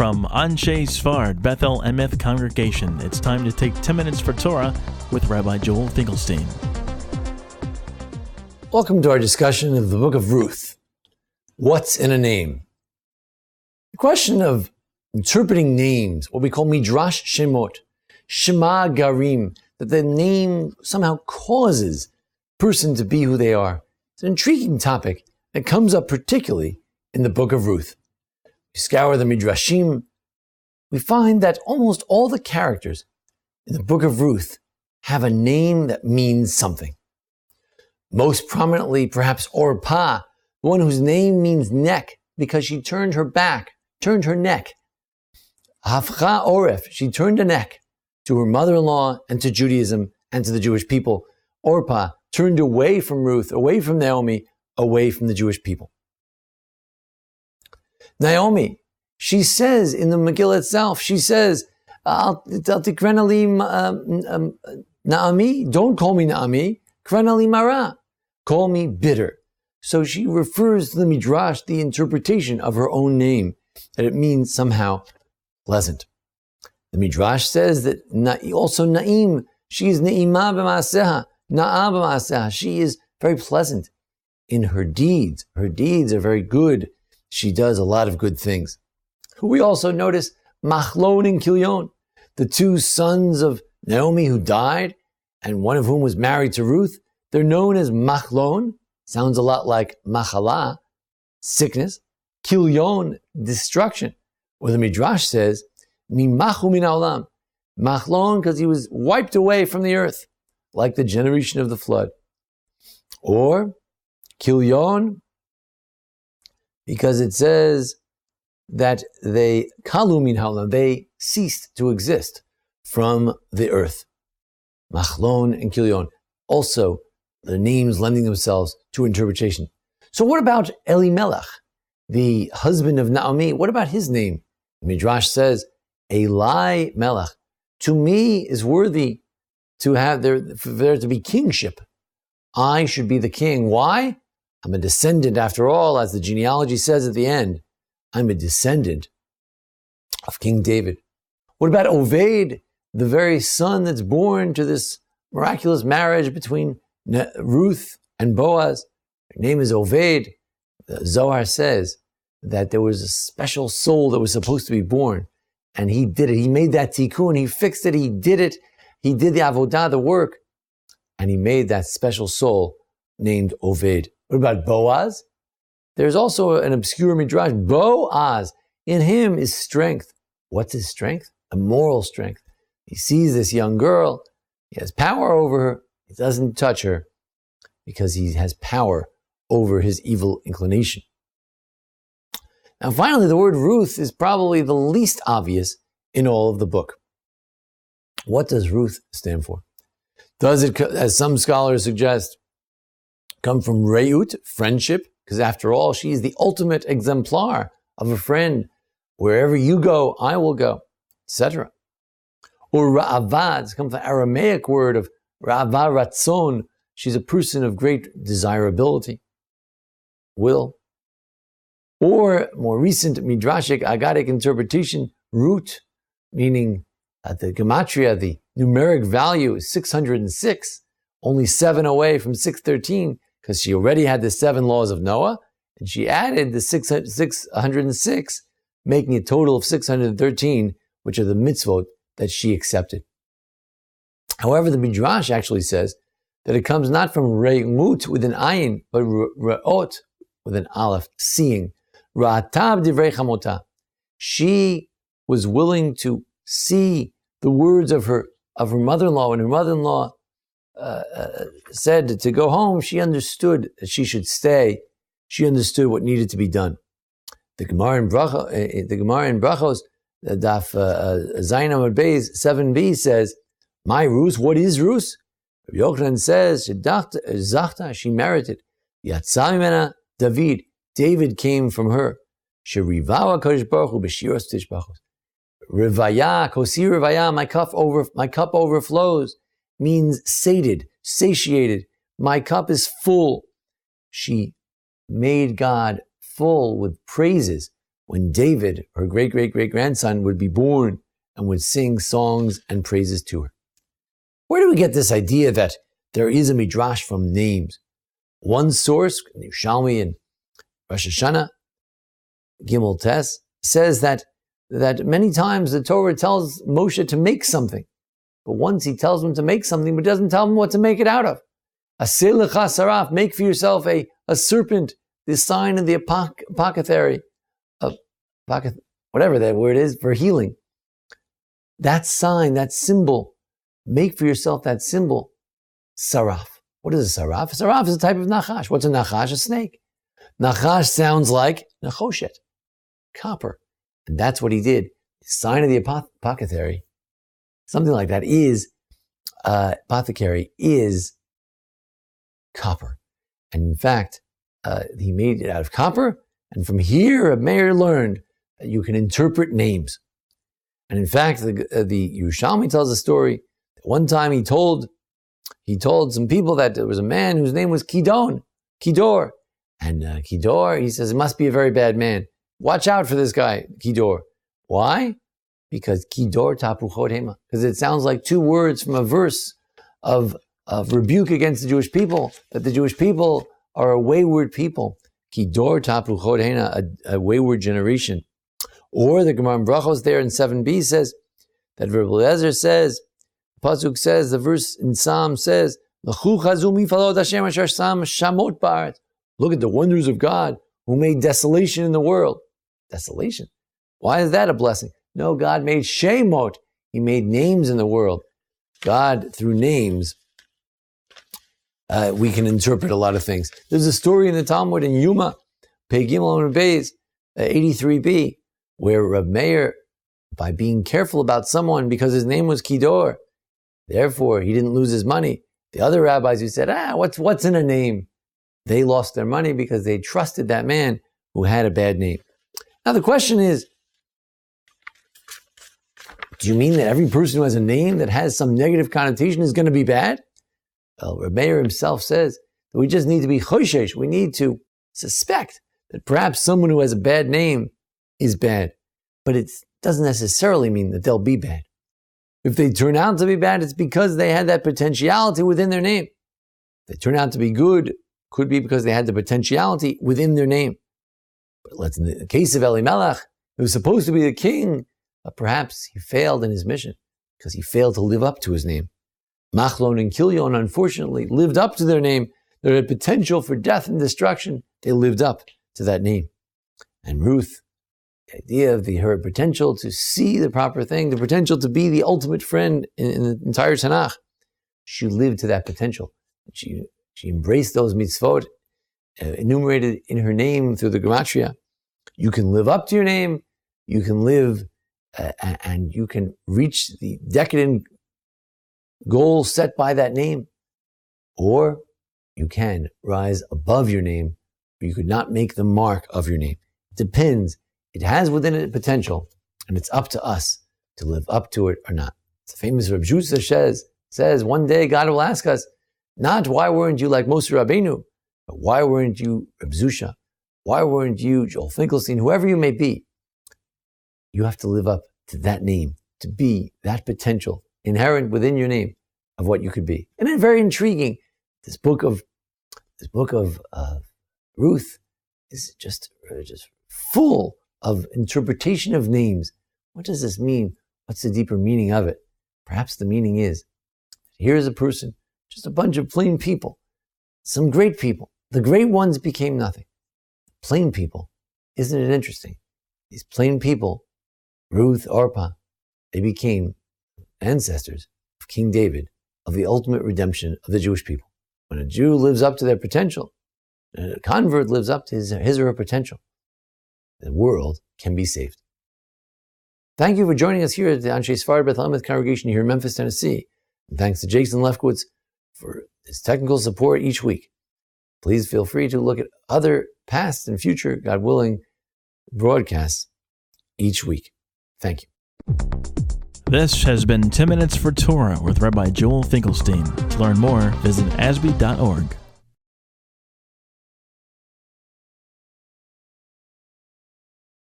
from Anshe Sfard Bethel Emeth Congregation. It's time to take 10 minutes for Torah with Rabbi Joel Finkelstein. Welcome to our discussion of the book of Ruth. What's in a name? The question of interpreting names, what we call Midrash Shemot, Shema Garim, that the name somehow causes a person to be who they are. It's an intriguing topic that comes up particularly in the book of Ruth. We scour the Midrashim, we find that almost all the characters in the book of Ruth have a name that means something. Most prominently, perhaps Orpah, the one whose name means neck because she turned her neck. Hafcha Oref, she turned a neck to her mother-in-law and to Judaism and to the Jewish people. Orpah turned away from Ruth, away from Naomi, away from the Jewish people. Naomi, she says in the Megillah itself, she says, Naami, don't call me Naami, Krenali Mara, call me bitter. So she refers to the Midrash, the interpretation of her own name, that it means somehow pleasant. The Midrash says that also Naim, she is Ne'ima b'ma'aseha, Na'a b'ma'aseha, she is very pleasant in her deeds. Her deeds are very good. She does a lot of good things. We also notice Machlon and Kilion, the two sons of Naomi who died, and one of whom was married to Ruth. They're known as Machlon, sounds a lot like Machala, sickness, Kilion, destruction. Or the Midrash says, Mimachu min haolam, Machlon, because he was wiped away from the earth, like the generation of the flood. Or Kilion, because it says that they kalu min haolam, they ceased to exist from the earth. Machlon and Kilion, also the names lending themselves to interpretation. So what about Elimelech, the husband of Naomi? What about his name? The Midrash says, Eli Melech, to me is worthy to have for there to be kingship. I should be the king. Why? I'm a descendant, after all, as the genealogy says at the end. I'm a descendant of King David. What about Oved, the very son that's born to this miraculous marriage between Ruth and Boaz? Her name is Oved. The Zohar says that there was a special soul that was supposed to be born, and he did it. He made that tikkun, he fixed it, he did it. He did the avodah, the work, and he made that special soul named Oved. What about Boaz? There's also an obscure midrash, Boaz. In him is strength. What's his strength? A moral strength. He sees this young girl. He has power over her. He doesn't touch her because he has power over his evil inclination. Now finally, the word Ruth is probably the least obvious in all of the book. What does Ruth stand for? Does it, as some scholars suggest, come from reut, friendship? Because after all, she is the ultimate exemplar of a friend. Wherever you go, I will go, etc. Or ra'avad, it comes from the Aramaic word of ra'ava ratzon. She's a person of great desirability, will. Or more recent midrashic, agadic interpretation, root, meaning the gematria, the numeric value is 606, only 7 away from 613, because she already had the 7 laws of Noah, and she added the 606, making a total of 613, which are the mitzvot that she accepted. However, the Midrash actually says that it comes not from re'ut with an ayin, but re'ot with an aleph, seeing. Ra'atab divrei chamota. She was willing to see the words of her mother-in-law. When her mother-in-law said to go home, she understood that she should stay. She understood what needed to be done. The Gemara in Brachos, the Daf Zayin Amud Beis 7b says, "My Ruth, what is Ruth?" Rabbi Yochanan says, "Zachta, she merited. Yatsa mimena David, David came from her. Sherivawa Kodesh Baruch Hu b'shiros tishbachos. Rivaya, kosi rivaya, my cup overflows, means sated, satiated. My cup is full." She made God full with praises when David, her great-great-great-grandson, would be born and would sing songs and praises to her. Where do we get this idea that there is a midrash from names? One source, Yerushalmi and Rosh Hashanah, Gimel Tes, says that many times the Torah tells Moshe to make something. But once he tells him to make something, but doesn't tell him what to make it out of. Aseh lecha saraf, make for yourself a serpent, the sign of the apothecary, whatever that word is, for healing. That sign, that symbol, make for yourself that symbol, saraf. What is a saraf? A saraf is a type of nachash. What's a nachash? A snake. Nachash sounds like nachoshet, copper. And that's what he did. The sign of the apothecary, something like that, is apothecary is copper. And in fact, he made it out of copper. And from here, a mayor learned that you can interpret names. And in fact, the Yerushalmi tells a story that one time he told some people that there was a man whose name was Kidor. And Kidor, he says, it must be a very bad man. Watch out for this guy, Kidor. Why? Because Kidor tapuchot hema. Because it sounds like two words from a verse of rebuke against the Jewish people, that the Jewish people are a wayward people. Kidor tapuchot hema, a wayward generation. Or the Gemara in Brachos there in 7b says that Rabbi Eliezer says, Pasuk says, the verse in Psalm says, look at the wonders of God who made desolation in the world. Desolation? Why is that a blessing? No, God made Shemot. He made names in the world. God, through names, we can interpret a lot of things. There's a story in the Talmud in Yuma, Pei Gimel and Beis, 83b, where Reb Meir, by being careful about someone because his name was Kidor, therefore he didn't lose his money. The other rabbis who said, what's in a name? They lost their money because they trusted that man who had a bad name. Now the question is, do you mean that every person who has a name that has some negative connotation is going to be bad? Well, Reb Meir himself says that we just need to be choshesh. We need to suspect that perhaps someone who has a bad name is bad, but it doesn't necessarily mean that they'll be bad. If they turn out to be bad, it's because they had that potentiality within their name. If they turn out to be good, could be because they had the potentiality within their name. But in the case of Elimelech, who was supposed to be the king, but perhaps he failed in his mission because he failed to live up to his name. Machlon and Kilion, unfortunately, lived up to their name. They had potential for death and destruction. They lived up to that name. And Ruth, the idea of her potential to see the proper thing, the potential to be the ultimate friend in the entire Tanakh, she lived to that potential. She embraced those mitzvot enumerated in her name through the gematria. You can live up to your name. You can live and you can reach the decadent goal set by that name. Or you can rise above your name, or you could not make the mark of your name. It depends. It has within it potential, and it's up to us to live up to it or not. It's a famous Rabbi says one day God will ask us, not why weren't you like Moshe Rabbeinu, but why weren't you Reb Zusha? Why weren't you Joel Finkelstein? Whoever you may be, you have to live up to that name, to be that potential inherent within your name of what you could be. And it's very intriguing. This book of Ruth is just full of interpretation of names. What does this mean? What's the deeper meaning of it? Perhaps the meaning is, here's a person, just a bunch of plain people, some great people. The great ones became nothing. Plain people. Isn't it interesting? These plain people, Ruth, Orpah, they became ancestors of King David, of the ultimate redemption of the Jewish people. When a Jew lives up to their potential, and a convert lives up to his or her potential, the world can be saved. Thank you for joining us here at the Anshe Sfard Beth Elameth congregation here in Memphis, Tennessee. And thanks to Jason Lefkowitz for his technical support each week. Please feel free to look at other past and future, God willing, broadcasts each week. Thank you. This has been 10 Minutes for Torah with Rabbi Joel Finkelstein. To learn more, visit ASBEE.org.